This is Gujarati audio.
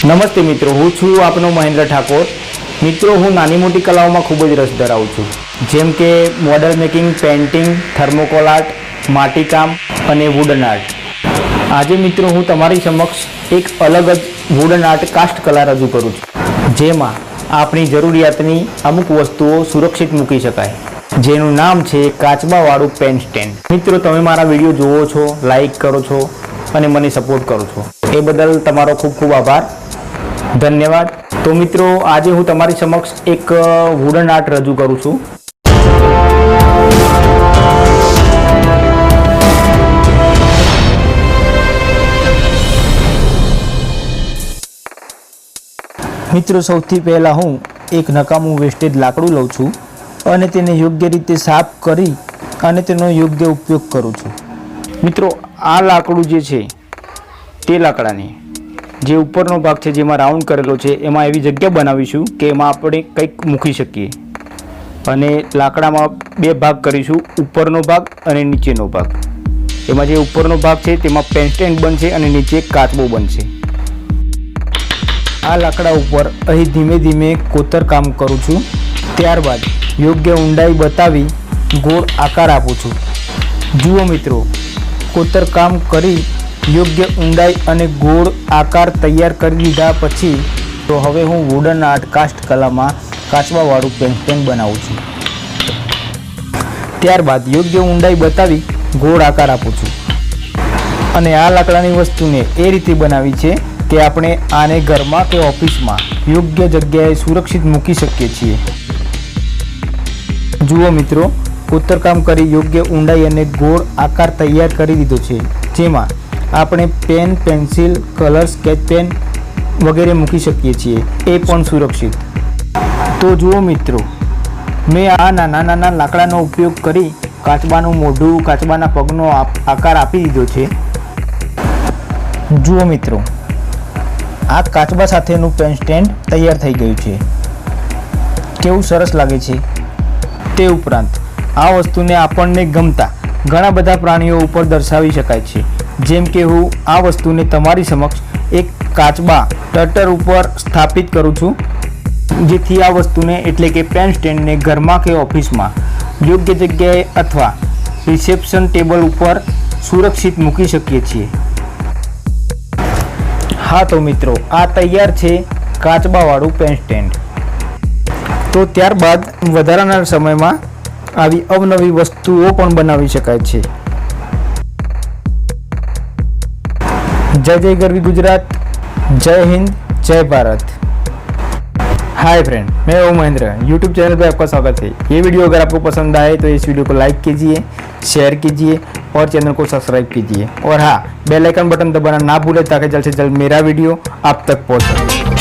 नमस्ते मित्रों, हूँ छूँ आपनो महेंद्र ठाकोर। मित्रों, हूँ नानी मोटी कलाओं में खूब ज रस धरावुं छुं, जेम के model making, painting, thermocol art, माटीकाम अने वुडन आर्ट। आज मित्रों हूँ तमारी समक्ष एक अलग ज वुडन आर्ट कास्ट कला रजू करूँ छुं, जेमां आपणी जरूरियातनी अमुक वस्तुओं सुरक्षित मूकी शकाय, जेनुं नाम छे काचबावाळुं पेन स्टेन्ड। मित्रों, तमे मारा विडियो जोवो छो, लाइक करो छो अने मने सपोर्ट करो छो, ए बदल तमारो खूब खूब आभार, धन्यवाद। तो मित्रों, आज हूँ तमारी समक्ष एक वुडन आर्ट रजू करूँ छूं। मित्रों, सौथी पहला हूँ एक नकामू वेस्टेज लाकड़ू लઉં છું અને તેને યોગ્ય રીતે સાફ કરી અને તેનો યોગ્ય ઉપયોગ કરું છું। મિત્રો, આ લાકડું જે છે તે લાકડાને જે ઉપરનો ભાગ છે જેમાં રાઉન્ડ કરેલો છે એમાં એવી જગ્યા બનાવીશું કે એમાં આપણે કંઈક મૂકી શકીએ અને લાકડામાં બે ભાગ કરીશું, ઉપરનો ભાગ અને નીચેનો ભાગ। એમાં જે ઉપરનો ભાગ છે તેમાં પેન સ્ટેન્ડ બનશે અને નીચે કાચબો બનશે। આ લાકડા ઉપર અહીં ધીમે ધીમે કોતરકામ કરું છું, ત્યારબાદ યોગ્ય ઊંડાઈ બતાવી ગોળ આકાર આપું છું। જુઓ મિત્રો, કોતરકામ કરી યોગ્ય ઊંડાઈ અને ગોળ આકાર તૈયાર કરી દીધા પછી તો હવે હું વુડન આર્ટ કાસ્ટ કલામાં કાચબાવાળું પેન સ્ટેન્ડ બનાવું છું। ત્યારબાદ યોગ્ય ઊંડાઈ બતાવી ગોળ આકાર આપું છું અને આ લાકડાની વસ્તુને એ રીતે બનાવી છે કે આપણે આને ઘરમાં કે ઓફિસમાં યોગ્ય જગ્યાએ સુરક્ષિત મૂકી શકીએ છીએ। જુઓ મિત્રો, કોતરકામ કરી યોગ્ય ઊંડાઈ અને ગોળ આકાર તૈયાર કરી દીધો છે, જેમાં આપણે pen, pencil, colour, sketch pen વગેરે મૂકી શકીએ છીએ, એ પણ સુરક્ષિત। તો જુઓ મિત્રો, મેં આ નાના નાના લાકડાનો ઉપયોગ કરી કાચબાનું મોઢું, કાચબાના પગનો આકાર આપી દીધો છે। જુઓ મિત્રો, આ કાચબા સાથેનું પેન સ્ટેન્ડ તૈયાર થઈ ગયું છે, કેવું સરસ લાગે છે। તે ઉપરાંત આ વસ્તુને આપણને ગમતા ઘણા બધા પ્રાણીઓ ઉપર દર્શાવી શકાય છે, જેમ કે હું આ વસ્તુને તમારી સમક્ષ એક કાચબા ટટર ઉપર સ્થાપિત કરું છું, જેથી આ વસ્તુને એટલે કે પેન સ્ટેન્ડને ઘરમાં કે ઓફિસમાં યોગ્ય જગ્યાએ અથવા રિસેપ્શન ટેબલ ઉપર સુરક્ષિત મૂકી શકીએ છીએ। હા તો મિત્રો, આ તૈયાર છે કાચબાવાળું પેન સ્ટેન્ડ। તો ત્યારબાદ વધારાના સમયમાં આવી અવનવી વસ્તુઓ પણ બનાવી શકાય છે। जय जय गरवी गुजरात, जय हिंद, जय भारत। हाय फ्रेंड, मैं हूँ महेंद्र। यूट्यूब चैनल पे आपका स्वागत है। ये वीडियो अगर आपको पसंद आए तो इस वीडियो को लाइक कीजिए, शेयर कीजिए और चैनल को सब्सक्राइब कीजिए। और हाँ, बेल आइकन बटन दबाना ना भूलें ताकि जल्द से जल्द मेरा वीडियो आप तक पहुँच सके।